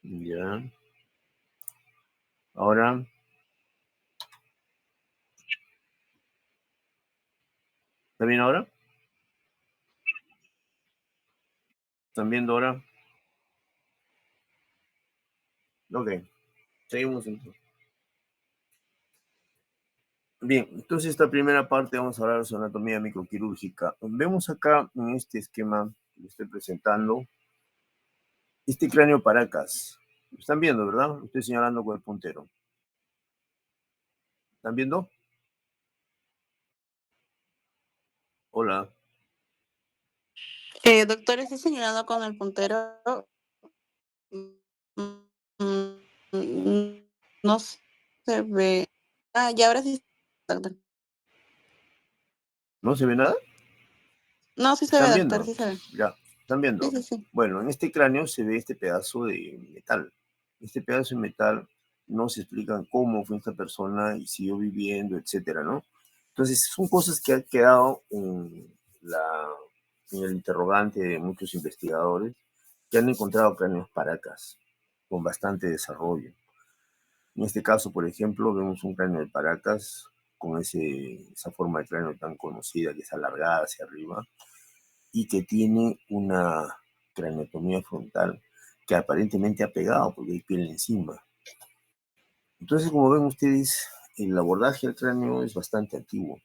Ya. Ahora, ¿está bien ahora? ¿Están viendo ahora? Ok, seguimos entonces. Bien, entonces esta primera parte vamos a hablar de su anatomía microquirúrgica. Vemos acá en este esquema que le estoy presentando, este cráneo Paracas. Lo están viendo, ¿verdad? Lo estoy señalando con el puntero. ¿Están viendo? Hola. Doctor, estoy señalando con el puntero. mm, no se ve. Ya ahora sí, doctor. ¿No se ve nada? No, sí se ve, ¿Están doctor, viendo? sí se ve. Ya, ¿están Sí, viendo? sí, sí. Bueno, en este cráneo se ve este pedazo de metal. Este pedazo de metal no se explican cómo fue esta persona y siguió viviendo, etcétera, ¿no? Entonces, son cosas que han quedado en el interrogante de muchos investigadores que han encontrado cráneos Paracas con bastante desarrollo. En este caso, por ejemplo, vemos un cráneo de Paracas con esa forma de cráneo tan conocida que es alargada hacia arriba y que tiene una craneotomía frontal que aparentemente ha pegado porque hay piel encima. Entonces, como ven ustedes, el abordaje al cráneo es bastante antiguo,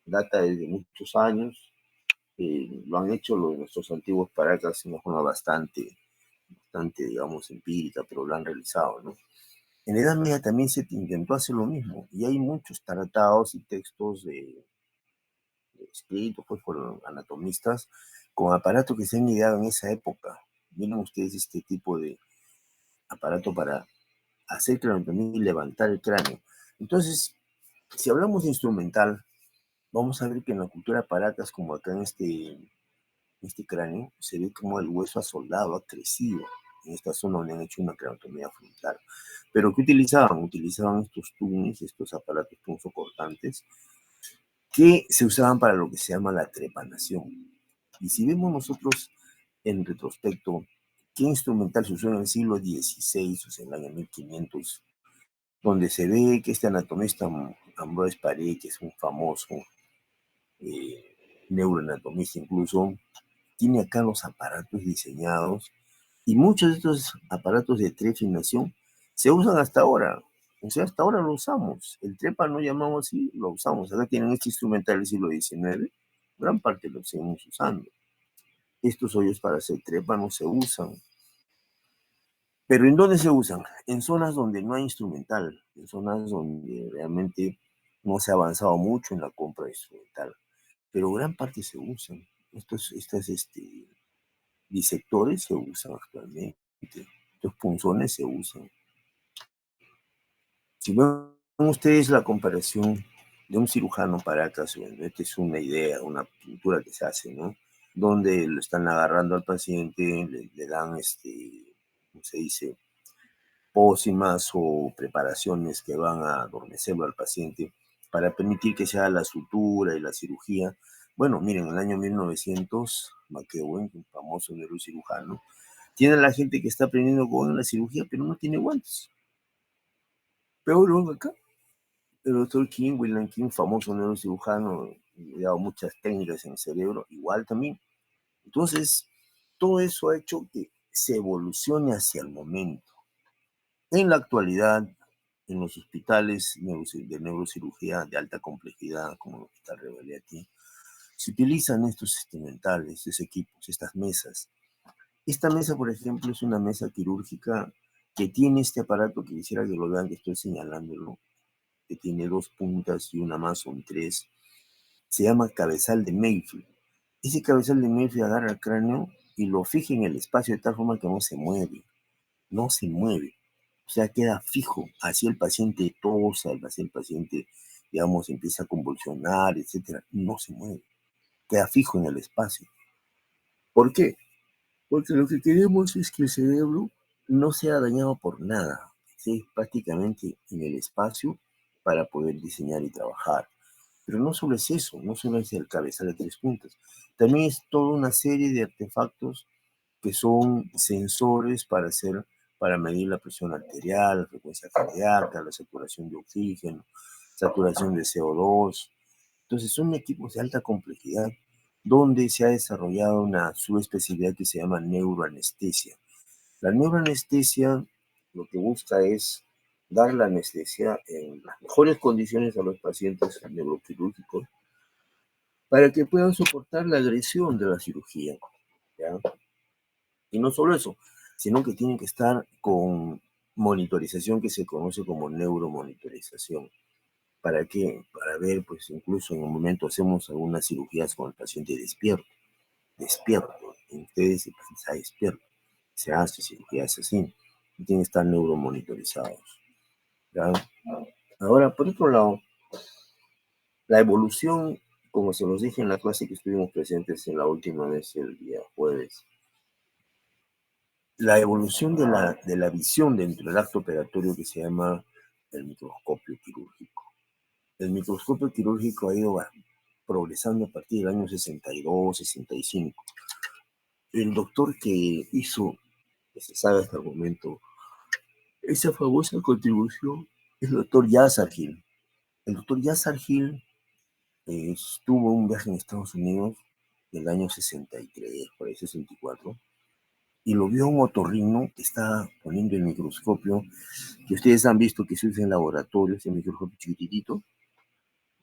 data de muchos años, lo han hecho nuestros antiguos Paracas de una forma bastante, digamos, empírica, pero lo han realizado, ¿no? En la Edad Media también se intentó hacer lo mismo, y hay muchos tratados y textos escritos pues, por anatomistas con aparatos que se han ideado en esa época. Miren ustedes este tipo de aparato para hacer craneotomía y levantar el cráneo. Entonces, si hablamos de instrumental, vamos a ver que en la cultura Paracas, como acá en este cráneo, se ve como el hueso asoldado, ha crecido en esta zona donde han hecho una craneotomía frontal. Pero ¿qué utilizaban? Utilizaban estos tunis, estos aparatos punzocortantes, que se usaban para lo que se llama la trepanación. Y si vemos nosotros en retrospecto qué instrumental se usó en el siglo XVI, o sea, en el año 1500, donde se ve que este anatomista Ambroise Paré, que es un famoso neuroanatomista incluso, tiene acá los aparatos diseñados y muchos de estos aparatos de trepanación se usan hasta ahora. O sea, hasta ahora lo usamos. El trepa no llamamos así, lo usamos. Acá tienen este instrumental del siglo XIX, gran parte lo seguimos usando. Estos hoyos para hacer trepa no se usan. Pero ¿en dónde se usan? En zonas donde no hay instrumental, en zonas donde realmente no se ha avanzado mucho en la compra de instrumental. Pero gran parte se usan. Estos disectores se usan actualmente. Estos punzones se usan. Si ven ustedes la comparación de un cirujano Paracas, bueno, esta es una idea, una pintura que se hace, ¿no? Donde lo están agarrando al paciente, le dan, ¿cómo se dice? Pócimas o preparaciones que van a adormecerlo al paciente para permitir que se haga la sutura y la cirugía. Bueno, miren, en el año 1900, McEwen, un famoso neurocirujano, tiene a la gente que está aprendiendo con la cirugía, pero no tiene guantes. Peor aún acá, el doctor King, William King, famoso neurocirujano, le ha dado muchas técnicas en el cerebro, igual también. Entonces, todo eso ha hecho que se evolucione hacia el momento. En la actualidad, en los hospitales de neurocirugía de alta complejidad, como el Hospital Revalletti, se utilizan estos instrumentales, estos equipos, estas mesas. Esta mesa, por ejemplo, es una mesa quirúrgica que tiene este aparato que quisiera que lo vean, que estoy señalándolo, que tiene dos puntas y una más, son tres. Se llama cabezal de Mayfield. Ese cabezal de Mayfield agarra el cráneo y lo fija en el espacio de tal forma que no se mueve. No se mueve. O sea, queda fijo. Así el paciente tosa, así el paciente, digamos, empieza a convulsionar, etcétera. No se mueve. Queda fijo en el espacio. ¿Por qué? Porque lo que queremos es que el cerebro no sea dañado por nada. Esté prácticamente en el espacio para poder diseñar y trabajar. Pero no solo es eso, no solo es el cabezal de tres puntas. También es toda una serie de artefactos que son sensores para hacer para medir la presión arterial, la frecuencia cardíaca, la saturación de oxígeno, saturación de CO2. Entonces son equipos de alta complejidad donde se ha desarrollado una subespecialidad que se llama neuroanestesia. La neuroanestesia lo que busca es dar la anestesia en las mejores condiciones a los pacientes neuroquirúrgicos para que puedan soportar la agresión de la cirugía, ¿ya? Y no solo eso, sino que tienen que estar con monitorización que se conoce como neuromonitorización. ¿Para qué? Para ver, pues incluso en un momento hacemos algunas cirugías con el paciente despierto, en ustedes el paciente está despierto, se hace cirugías así, y tienen que estar neuromonitorizados, ¿ya? Ahora, por otro lado, la evolución, como se los dije en la clase que estuvimos presentes en la última vez el día jueves, la evolución de la visión dentro del acto operatorio que se llama el microscopio quirúrgico. El microscopio quirúrgico ha ido progresando a partir del año 62, 65. El doctor que hizo, que se sabe hasta el momento, esa famosa contribución es el doctor Yassar Gil. El doctor Yassar Gil estuvo un viaje en Estados Unidos del año 63, por ahí 64, y lo vio un otorrino que está poniendo el microscopio, que ustedes han visto que se usa en laboratorios, el microscopio chiquitito,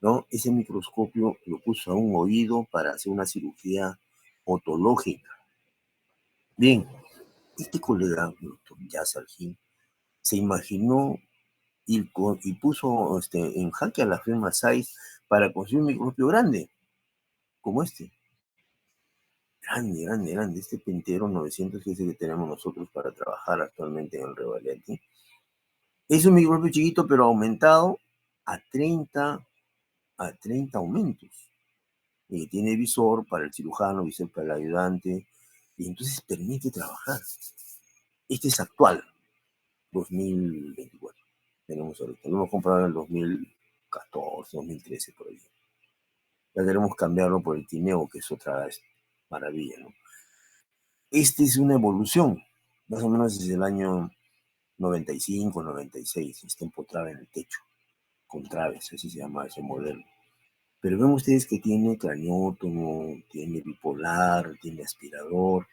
¿no? Ese microscopio lo puso a un oído para hacer una cirugía otológica. Bien, este colega, el doctor Yassar Gil, se imaginó y puso en jaque a la firma Zeiss para construir un microscopio grande, como este. Grande, grande, grande. Este Pentero 900 que es el que tenemos nosotros para trabajar actualmente en el Revaliati. Es un microscopio chiquito, pero aumentado a 30 aumentos. Y tiene visor para el cirujano, visor para el ayudante, y entonces permite trabajar. Este es actual, 2024. Tenemos ahorita. Lo hemos comprado en el 2014, 2013, por ahí. Ya queremos cambiarlo por el Tineo, que es otra maravilla, ¿no? Esta es una evolución, más o menos desde el año 95, 96, está empotrada en el techo, con traves, así se llama ese modelo. Pero ven ustedes que tiene craniótomo, tiene bipolar, tiene aspirador,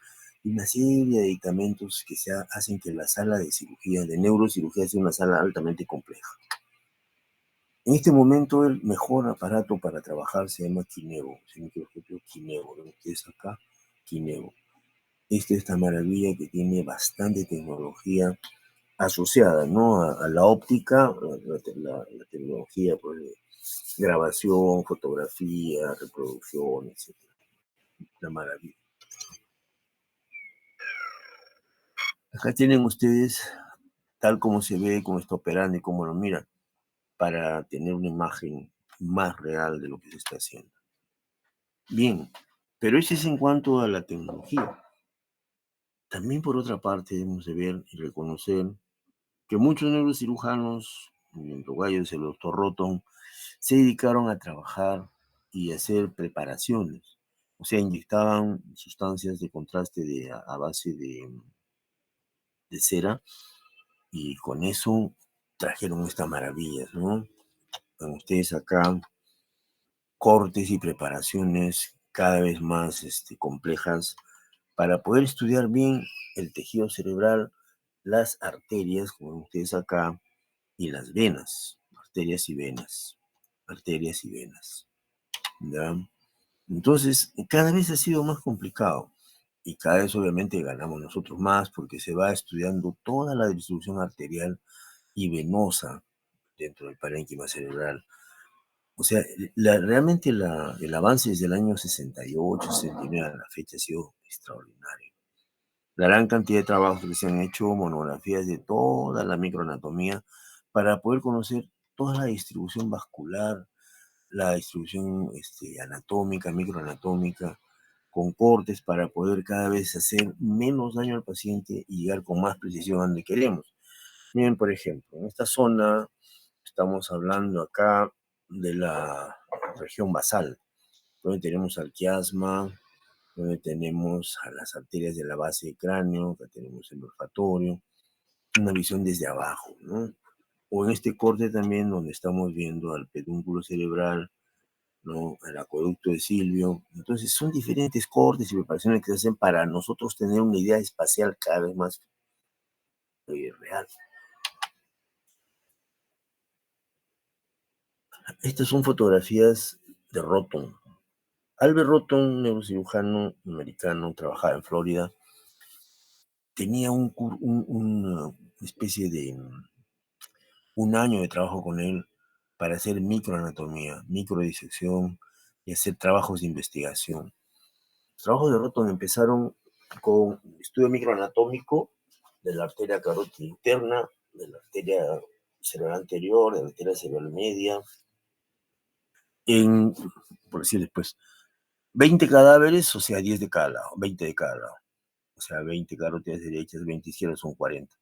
y una serie de aditamentos que hacen que la sala de cirugía, de neurocirugía, sea una sala altamente compleja. En este momento el mejor aparato para trabajar se llama Kineo, el microscopio Kineo, ven ustedes acá, Kineo. Esta maravilla que tiene bastante tecnología asociada, ¿no? A la óptica, la tecnología pues, de grabación, fotografía, reproducción, etc. La maravilla. Acá tienen ustedes, tal como se ve, cómo está operando y cómo lo miran, para tener una imagen más real de lo que se está haciendo. Bien, pero eso es en cuanto a la tecnología. También por otra parte debemos de ver y reconocer que muchos neurocirujanos, entre ellos el doctor Roton, se dedicaron a trabajar y hacer preparaciones. O sea, inyectaban sustancias de contraste a base de cera y con eso trajeron estas maravillas, ¿no? Ven ustedes acá cortes y preparaciones cada vez más complejas para poder estudiar bien el tejido cerebral, las arterias, como ven ustedes acá, y las venas, arterias y venas, arterias y venas, ¿ya? Entonces, cada vez ha sido más complicado y cada vez obviamente ganamos nosotros más porque se va estudiando toda la distribución arterial y venosa dentro del parénquima cerebral. O sea, realmente el avance desde el año 68, 69 a la fecha ha sido extraordinario. La gran cantidad de trabajos que se han hecho, monografías de toda la microanatomía, para poder conocer toda la distribución vascular, la distribución anatómica, microanatómica, con cortes para poder cada vez hacer menos daño al paciente y llegar con más precisión a donde queremos. Miren, por ejemplo, en esta zona estamos hablando acá de la región basal, donde tenemos al quiasma, donde tenemos a las arterias de la base del cráneo, que tenemos el olfatorio, una visión desde abajo, ¿no? O en este corte también donde estamos viendo al pedúnculo cerebral, ¿no? El acueducto de Silvio. Entonces son diferentes cortes y preparaciones que se hacen para nosotros tener una idea espacial cada vez más real. Estas son fotografías de Roton. Albert Roton, un neurocirujano americano, trabajaba en Florida, tenía una especie de un año de trabajo con él para hacer microanatomía, microdisección y hacer trabajos de investigación. Los trabajos de Roton empezaron con estudio microanatómico de la arteria carótida interna, de la arteria cerebral anterior, de la arteria cerebral media, en, por decir después, 20 cadáveres, o sea, 10 de cada lado, 20 de cada lado. O sea, 20 carótidas derechas, 20 izquierdas, son 40.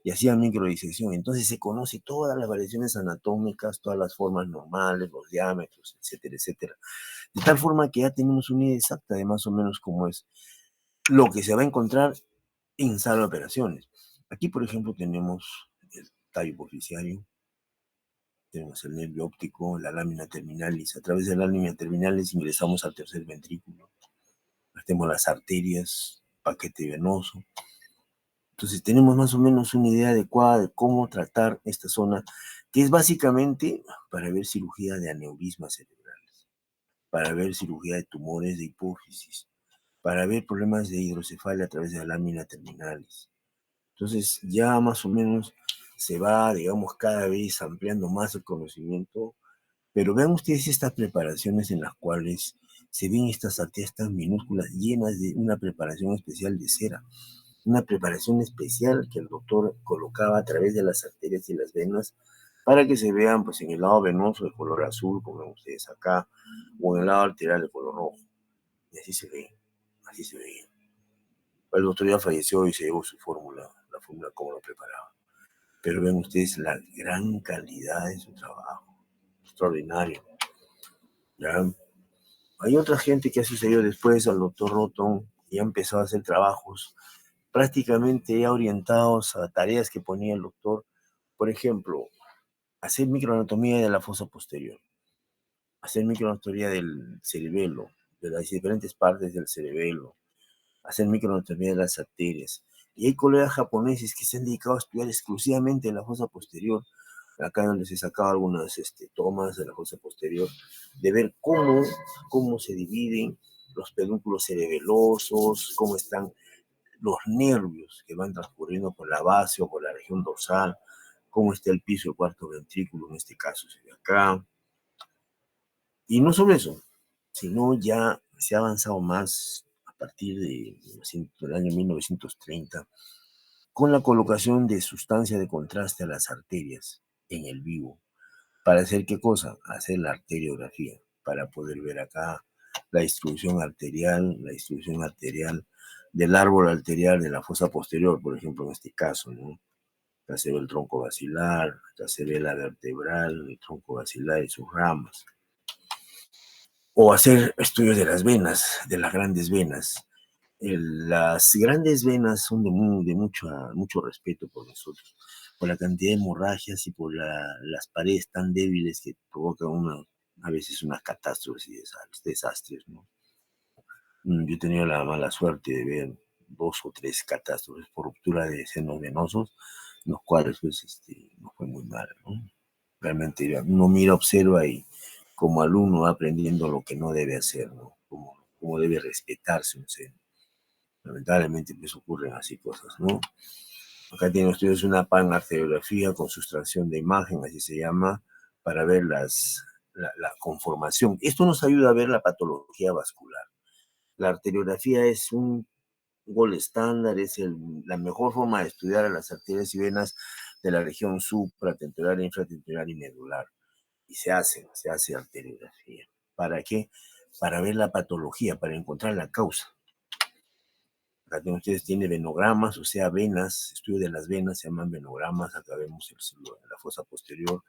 Y hacían microdisección. Entonces se conoce todas las variaciones anatómicas, todas las formas normales, los diámetros, etcétera, etcétera. De tal forma que ya tenemos una idea exacta de más o menos cómo es lo que se va a encontrar en sala de operaciones. Aquí, por ejemplo, tenemos el tallo hipoficiario, tenemos el nervio óptico, la lámina terminalis. A través de la lámina terminalis ingresamos al tercer ventrículo. Tenemos las arterias, paquete venoso. Entonces tenemos más o menos una idea adecuada de cómo tratar esta zona, que es básicamente para ver cirugía de aneurismas cerebrales, para ver cirugía de tumores de hipófisis, para ver problemas de hidrocefalia a través de la lámina terminalis. Entonces ya más o menos se va, digamos, cada vez ampliando más el conocimiento, pero vean ustedes estas preparaciones en las cuales se ven estas arterias tan minúsculas llenas de una preparación especial de cera, una preparación especial que el doctor colocaba a través de las arterias y las venas para que se vean pues en el lado venoso de color azul, como ven ustedes acá, o en el lado arterial de color rojo. Y así se ve, así se veía. El doctor ya falleció y se llevó su fórmula, la fórmula como lo preparaba. Pero ven ustedes la gran calidad de su trabajo, extraordinario. ¿Ya? Hay otra gente que ha sucedido después al doctor Roton y ha empezado a hacer trabajos prácticamente ya orientados a tareas que ponía el doctor. Por ejemplo, hacer microanatomía de la fosa posterior, hacer microanatomía del cerebelo, de las diferentes partes del cerebelo, hacer microanatomía de las arterias. Y hay colegas japoneses que se han dedicado a estudiar exclusivamente la fosa posterior, acá donde se sacaba algunas tomas de la fosa posterior, de ver cómo se dividen los pedúnculos cerebelosos, cómo están los nervios que van transcurriendo por la base o por la región dorsal, cómo está el piso del cuarto ventrículo, en este caso se ve acá. Y no solo eso, sino ya se ha avanzado más a partir del año 1930 con la colocación de sustancia de contraste a las arterias en el vivo. ¿Para hacer qué cosa? Hacer la arteriografía, para poder ver acá la distribución arterial del árbol arterial de la fosa posterior, por ejemplo, en este caso, ¿no? Acá se ve el tronco basilar, acá se ve la vertebral, el tronco basilar y sus ramas. O hacer estudios de las venas, de las grandes venas. Las grandes venas son de mucho respeto por nosotros, por la cantidad de hemorragias y por las paredes tan débiles que provocan a veces unas catástrofes y desastres, ¿no? Yo he tenido la mala suerte de ver 2 o 3 catástrofes por ruptura de senos venosos, los cuales pues no fue muy mal, ¿no? Realmente uno mira, observa y como alumno va aprendiendo lo que no debe hacer, ¿no? Cómo debe respetarse un seno. Lamentablemente pues ocurren así cosas, ¿no? Acá tienen ustedes una panarteriografía con sustracción de imagen, así se llama, para ver la conformación. Esto nos ayuda a ver la patología vascular. La arteriografía es un gold estándar, es la mejor forma de estudiar a las arterias y venas de la región supratentorial, infratentorial y medular. Y se hace arteriografía. ¿Para qué? Para ver la patología, para encontrar la causa. Acá ustedes tienen venogramas, o sea, venas, estudio de las venas, se llaman venogramas. Acá vemos la fosa posterior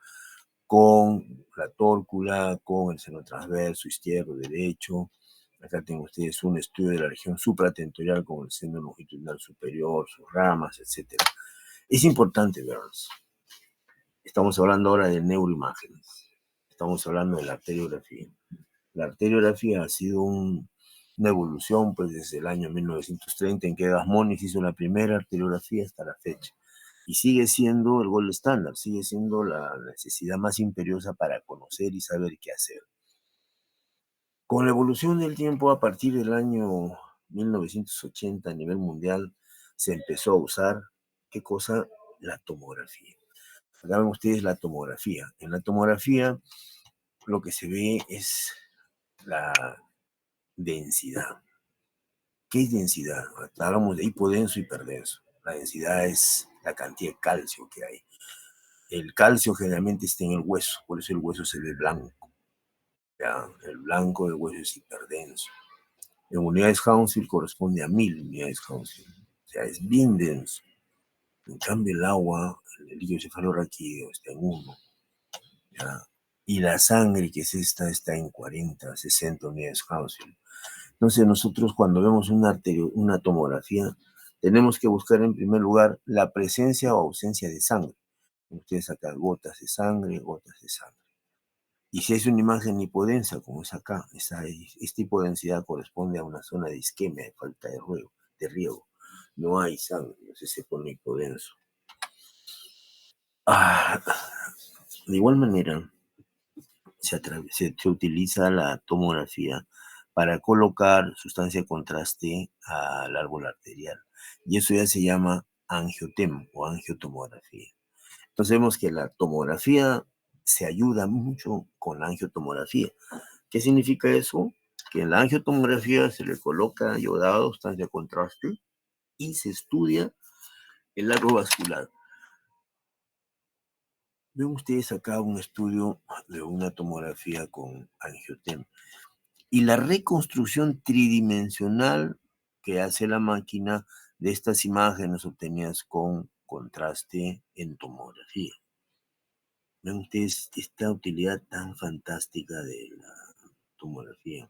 con la tórcula, con el seno transverso, izquierdo, derecho. Acá tienen ustedes un estudio de la región supratentorial con el seno longitudinal superior, sus ramas, etc. Es importante verlos. Estamos hablando ahora de neuroimágenes. Estamos hablando de la arteriografía. La arteriografía ha sido una evolución pues, desde el año 1930 en que Gasmonis hizo la primera arteriografía hasta la fecha. Y sigue siendo el gold estándar, sigue siendo la necesidad más imperiosa para conocer y saber qué hacer. Con la evolución del tiempo, a partir del año 1980 a nivel mundial, se empezó a usar, ¿qué cosa? La tomografía. Acá ven ustedes la tomografía. En la tomografía lo que se ve es la densidad. ¿Qué es densidad? Hablamos de hipodenso y hiperdenso. La densidad es la cantidad de calcio que hay. El calcio generalmente está en el hueso, por eso el hueso se ve blanco. ¿Ya? El blanco del hueso es hiperdenso. En unidades Hounsfield corresponde a 1000 unidades Hounsfield. O sea, es bien denso. En cambio, el agua, el líquido cefalorraquídeo está en 1. ¿Ya? Y la sangre, que es esta, está en 40, 60 unidades Hounsfield. Entonces, nosotros cuando vemos una tomografía, tenemos que buscar en primer lugar la presencia o ausencia de sangre. Ustedes acá, gotas de sangre, gotas de sangre. Y si es una imagen hipodensa, como es acá, esta hipodensidad corresponde a una zona de isquemia, de falta de riego. No hay sangre, entonces se pone hipodenso. De igual manera, se utiliza la tomografía para colocar sustancia de contraste al árbol arterial. Y eso ya se llama angiotem o angiotomografía. Entonces vemos que la tomografía se ayuda mucho con la angiotomografía. ¿Qué significa eso? Que en la angiotomografía se le coloca iodado, sustancia de contraste, y se estudia el árbol vascular. Ven ustedes acá un estudio de una tomografía con angiotem. Y la reconstrucción tridimensional que hace la máquina de estas imágenes obtenidas con contraste en tomografía. Ven ustedes esta utilidad tan fantástica de la tomografía.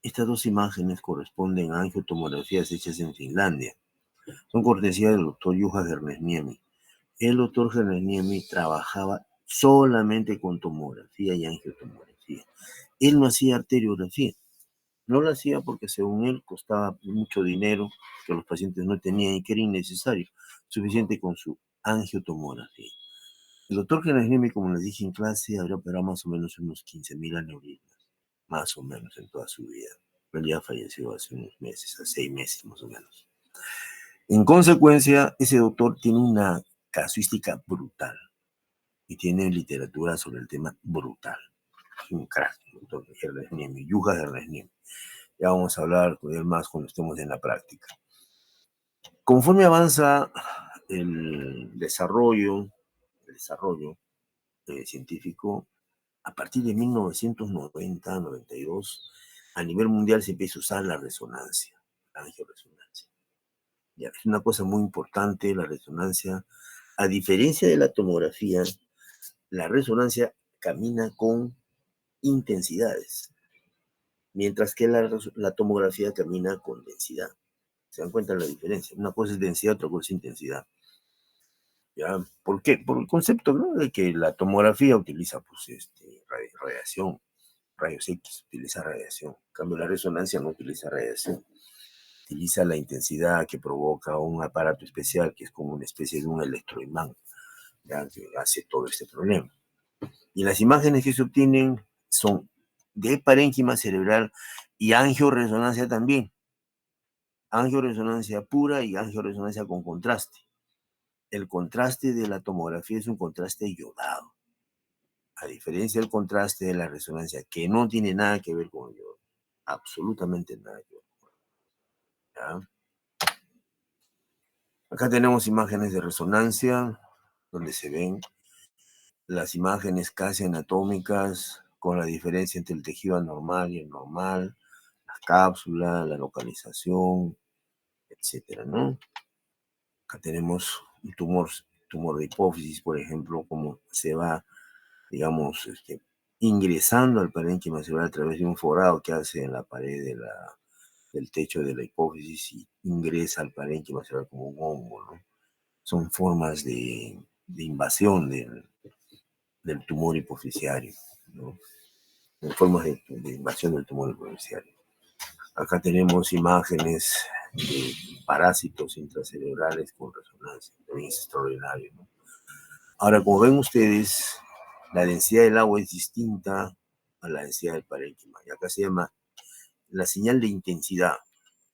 Estas dos imágenes corresponden a angiotomografías hechas en Finlandia. Son cortesía del doctor Juha Hernesniemi. El doctor Hernesniemi trabajaba solamente con tomografía y angiotomografía. Él no hacía arteriografía. No lo hacía porque según él costaba mucho dinero que los pacientes no tenían y que era innecesario, suficiente con su angiotomografía. El doctor Hernesniemi, como les dije en clase, habría operado más o menos unos 15.000 aneurismas, más o menos en toda su vida. Él ya falleció hace unos meses, hace 6 meses más o menos. En consecuencia, ese doctor tiene una casuística brutal y tiene literatura sobre el tema brutal. Es un crack, el doctor Hernesniemi, Juha Hernesniemi. Ya vamos a hablar con él más cuando estemos en la práctica. Conforme avanza el desarrollo científico, a partir de 1990-92, a nivel mundial se empieza a usar la resonancia, la angioresonancia. Ya, es una cosa muy importante la resonancia. A diferencia de la tomografía, la resonancia camina con intensidades, mientras que la tomografía camina con densidad. ¿Se dan cuenta de la diferencia? Una cosa es densidad, otra cosa es intensidad. ¿Ya? ¿Por qué? Por el concepto, ¿no?, de que la tomografía utiliza pues, radiación, rayos X, utiliza radiación. En cambio, la resonancia no utiliza radiación. Utiliza la intensidad que provoca un aparato especial que es como una especie de un electroimán, ¿ya?, que hace todo este problema. Y las imágenes que se obtienen son de parénquima cerebral y angioresonancia también. Angioresonancia pura y angioresonancia con contraste. El contraste de la tomografía es un contraste iodado, a diferencia del contraste de la resonancia, que no tiene nada que ver con el yodo, absolutamente nada que ver. ¿Ya? Acá tenemos imágenes de resonancia, donde se ven las imágenes casi anatómicas, con la diferencia entre el tejido anormal y el normal, la cápsula, la localización, etcétera, ¿no? Acá tenemos un tumor de hipófisis, por ejemplo, cómo se va, digamos, ingresando al parénquima cerebral a través de un forado que hace en la pared del techo de la hipófisis y ingresa al parénquima cerebral como un hongo, ¿no? son formas de invasión del tumor hipoficiario, ¿no? En formas de invasión del tumor hipoficiario. Acá tenemos imágenes de parásitos intracerebrales con resonancia, también es extraordinario, ¿no? Ahora, como ven ustedes, la densidad del agua es distinta a la densidad del parénquima, y acá se llama la señal de intensidad.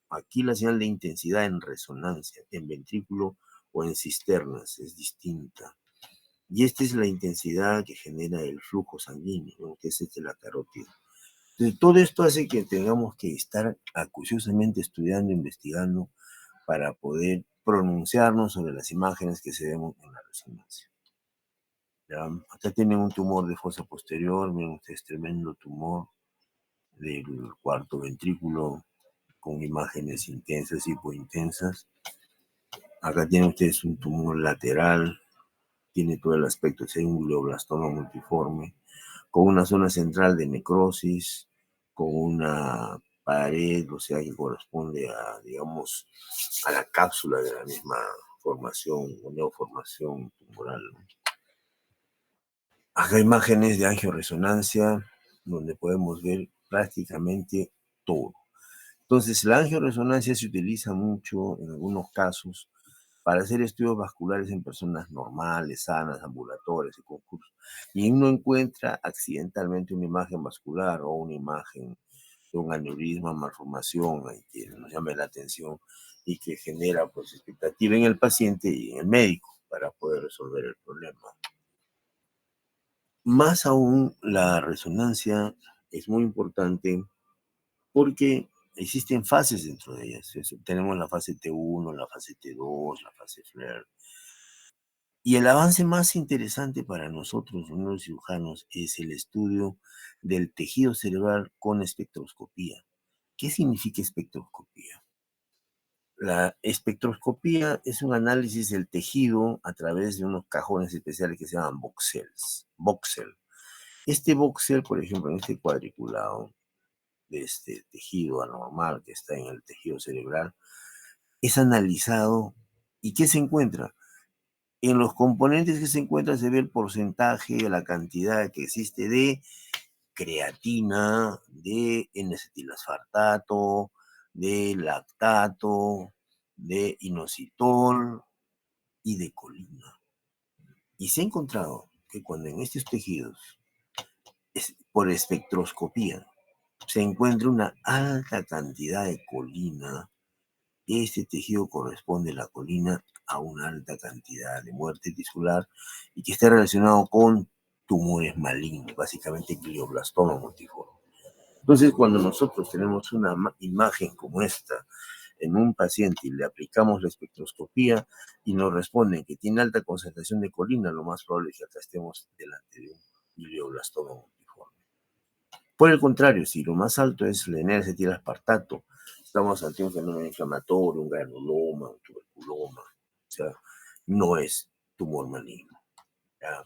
Aquí la señal de intensidad en resonancia, en ventrículo o en cisternas, es distinta. Y esta es la intensidad que genera el flujo sanguíneo, ¿no? Que es la carótida. Entonces, todo esto hace que tengamos que estar acuciosamente estudiando, investigando, para poder pronunciarnos sobre las imágenes que se ven en la resonancia. ¿Ya? Acá tienen un tumor de fosa posterior, miren ustedes, tremendo tumor del cuarto ventrículo, con imágenes intensas, hipointensas. Acá tienen ustedes un tumor lateral, tiene todo el aspecto de un glioblastoma multiforme, con una zona central de necrosis, con una pared, o sea, que corresponde a, digamos, a la cápsula de la misma formación o neoformación tumoral. Acá hay imágenes de angioresonancia, donde podemos ver prácticamente todo. Entonces, la angioresonancia se utiliza mucho en algunos casos para hacer estudios vasculares en personas normales, sanas, ambulatorias y concursos. Y uno encuentra accidentalmente una imagen vascular o una imagen de un aneurisma, malformación, que nos llama la atención y que genera pues expectativa en el paciente y en el médico para poder resolver el problema. Más aún, la resonancia es muy importante porque existen fases dentro de ellas. Tenemos la fase T1, la fase T2, la fase FLAIR. Y el avance más interesante para nosotros, los neurocirujanos, es el estudio del tejido cerebral con espectroscopía. ¿Qué significa espectroscopía? La espectroscopía es un análisis del tejido a través de unos cajones especiales que se llaman voxels. Voxel. Este voxel, por ejemplo, en este cuadriculado de este tejido anormal que está en el tejido cerebral, es analizado. ¿Y qué se encuentra? En los componentes que se encuentran se ve el porcentaje, la cantidad que existe de creatina, de N-acetilasfartato, de lactato, de inositol y de colina. Y se ha encontrado que cuando en estos tejidos, por espectroscopía, se encuentra una alta cantidad de colina, este tejido corresponde, la colina, a una alta cantidad de muerte tisular y que está relacionado con tumores malignos, básicamente glioblastoma multiforme. Entonces, cuando nosotros tenemos una imagen como esta en un paciente y le aplicamos la espectroscopía y nos responden que tiene alta concentración de colina, lo más probable es que acá estemos delante de un glioblastoma multiforme. Por el contrario, si lo más alto es la N-acetilaspartato, estamos ante un fenómeno inflamatorio, un granuloma, un tuberculoma, o sea, no es tumor maligno. ¿Ya?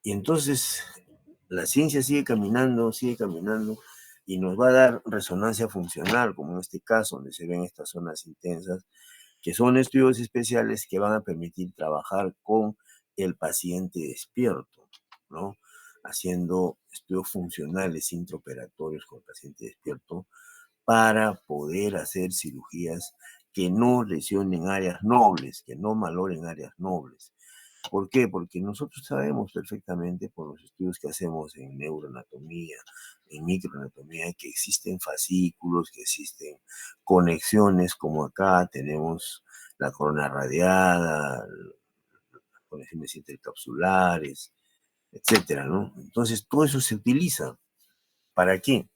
Y entonces la ciencia sigue caminando y nos va a dar resonancia funcional, como en este caso, donde se ven estas zonas intensas, que son estudios especiales que van a permitir trabajar con el paciente despierto, ¿no? Haciendo estudios funcionales intraoperatorios con el paciente despierto para poder hacer cirugías que no lesionen áreas nobles, que no maloren áreas nobles. ¿Por qué? Porque nosotros sabemos perfectamente por los estudios que hacemos en neuroanatomía, en microanatomía, que existen fascículos, que existen conexiones, como acá tenemos la corona radiada, las conexiones intercapsulares, etcétera, ¿no? Entonces, todo eso se utiliza. ¿Para qué?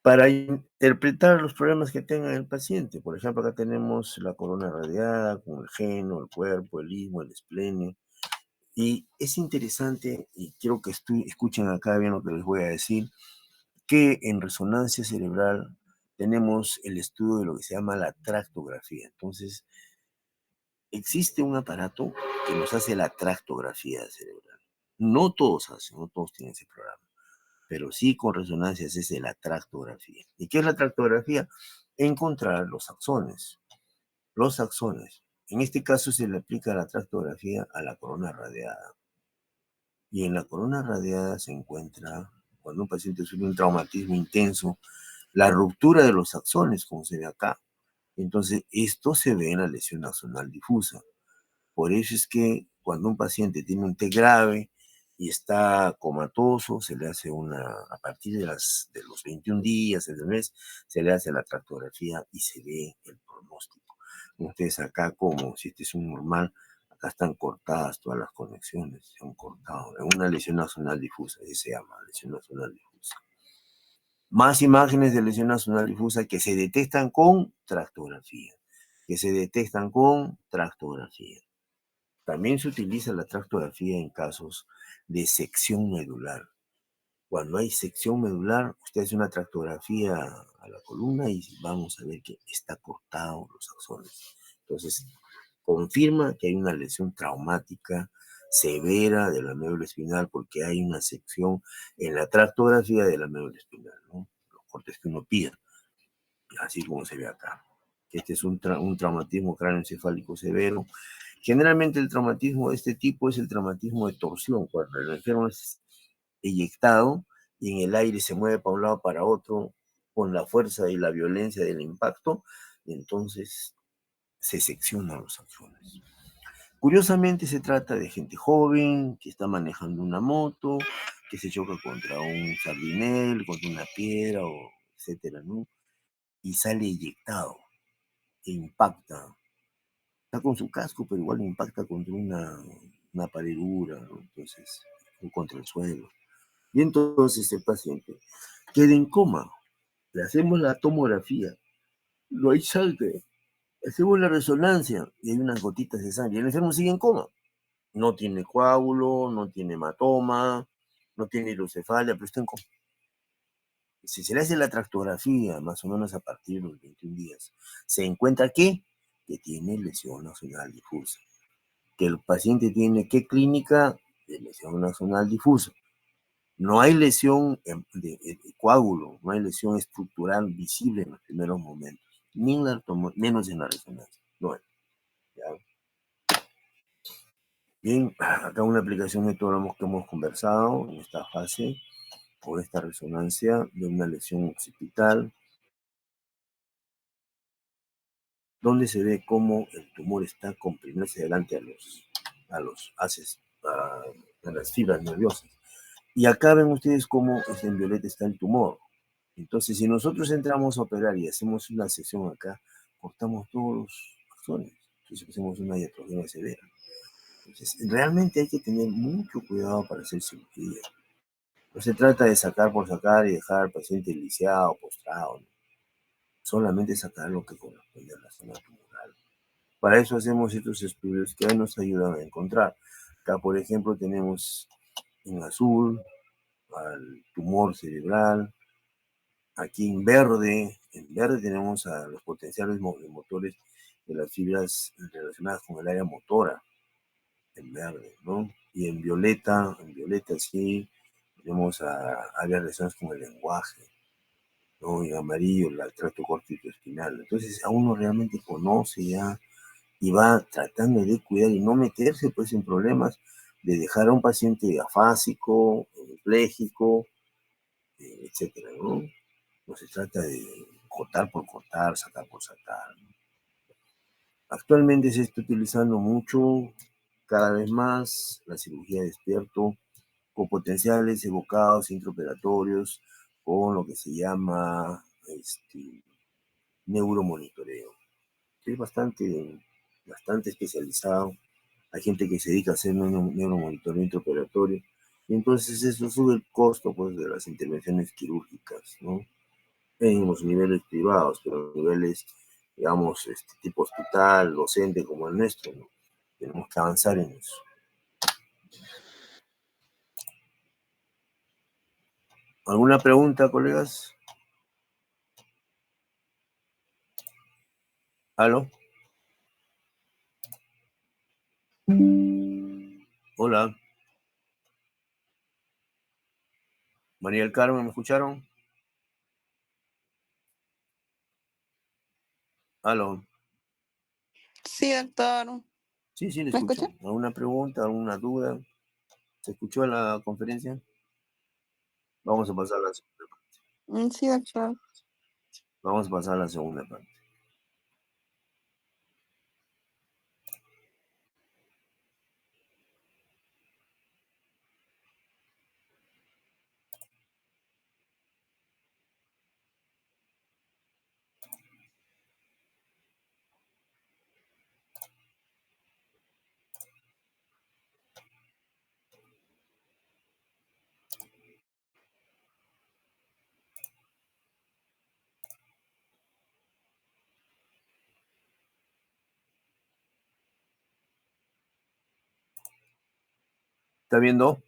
Para interpretar los problemas que tenga el paciente. Por ejemplo, acá tenemos la corona radiada con el geno, el cuerpo, el istmo, el esplene. Y es interesante, y quiero que escuchen acá bien lo que les voy a decir, que en resonancia cerebral tenemos el estudio de lo que se llama la tractografía. Entonces, existe un aparato que nos hace la tractografía cerebral. No todos hacen, no todos tienen ese programa, pero sí con resonancia es la tractografía. ¿Y qué es la tractografía? Encontrar los axones. Los axones. En este caso se le aplica la tractografía a la corona radiada. Y en la corona radiada se encuentra, cuando un paciente sufre un traumatismo intenso, la ruptura de los axones, como se ve acá. Entonces, esto se ve en la lesión axonal difusa. Por eso es que cuando un paciente tiene un T grave y está comatoso, se le hace a partir de los 21 días, del mes, se le hace la tractografía y se ve el pronóstico. Ustedes acá, como si este es un normal, acá están cortadas todas las conexiones, se han cortado. En una lesión axonal difusa, así se llama, lesión axonal difusa. Más imágenes de lesión axonal difusa que se detectan con tractografía, También se utiliza la tractografía en casos de sección medular. Cuando hay sección medular, usted hace una tractografía a la columna y vamos a ver que está cortado los axones. Entonces, confirma que hay una lesión traumática severa de la médula espinal porque hay una sección en la tractografía de la médula espinal, ¿no? Los cortes que uno pida, así como se ve acá. Este es un traumatismo cráneoencefálico severo. Generalmente el traumatismo de este tipo es el traumatismo de torsión, cuando el enfermo es eyectado y en el aire se mueve para un lado para otro con la fuerza y la violencia del impacto, y entonces se seccionan los axones. Curiosamente se trata de gente joven que está manejando una moto, que se choca contra un sardinel, contra una piedra, etcétera, ¿no? Y sale eyectado e impacta. Está con su casco, pero igual impacta contra una pared dura, ¿no? Entonces, o contra el suelo. Y entonces el paciente queda en coma. Le hacemos la tomografía, no hay sangre. Hacemos la resonancia y hay unas gotitas de sangre. Y el enfermo sigue en coma. No tiene coágulo, no tiene hematoma, no tiene hidrocefalia, pero está en coma. Si se le hace la tractografía, más o menos a partir de los 21 días, se encuentra que tiene lesión axonal difusa. Que el paciente tiene qué clínica de lesión axonal difusa. No hay lesión de coágulo, no hay lesión estructural visible en los primeros momentos, ni en menos en la resonancia. No hay. ¿Ya? Bien, acá una aplicación de todo que hemos conversado en esta fase, por esta resonancia de una lesión occipital, donde se ve cómo el tumor está comprimido hacia adelante a las fibras nerviosas. Y acá ven ustedes cómo en violeta está el tumor. Entonces, si nosotros entramos a operar y hacemos una sección acá, cortamos todos los axones. Entonces, hacemos una iatrogenia severa. Entonces, realmente hay que tener mucho cuidado para hacer cirugía. No se trata de sacar por sacar y dejar al paciente lisiado, postrado. ¿No? Solamente sacar lo que corresponde a la zona tumoral. Para eso hacemos estos estudios que nos ayudan a encontrar. Acá, por ejemplo, tenemos en azul al tumor cerebral. Aquí en verde tenemos a los potenciales motores de las fibras relacionadas con el área motora, en verde, ¿no? Y en violeta sí, tenemos a áreas relacionadas con el lenguaje, ¿no? Y en amarillo el tracto córtico espinal. Entonces, a uno realmente conoce ya y va tratando de cuidar y no meterse pues en problemas de dejar a un paciente afásico, hemipléjico, etcétera, ¿no? No se trata de cortar por cortar, sacar por sacar. Actualmente se está utilizando mucho, cada vez más, la cirugía despierto con potenciales evocados intraoperatorios con lo que se llama neuromonitoreo. Es bastante especializado. Hay gente que se dedica a hacer neuromonitoreo intraoperatorio. Y entonces eso sube el costo pues, de las intervenciones quirúrgicas, ¿no? En los niveles privados, pero niveles, digamos, tipo hospital, docente como el nuestro, ¿no? Tenemos que avanzar en eso. ¿Alguna pregunta, colegas? ¿Aló? Hola. María del Carmen, ¿me escucharon? ¿Aló? Sí, doctor. Sí, sí, le ¿Me escucho. escucha? ¿Alguna pregunta, alguna duda? ¿Se escuchó la conferencia? Vamos a pasar a la segunda parte. Sí, doctor. Vamos a pasar a la segunda parte. ¿Está viendo?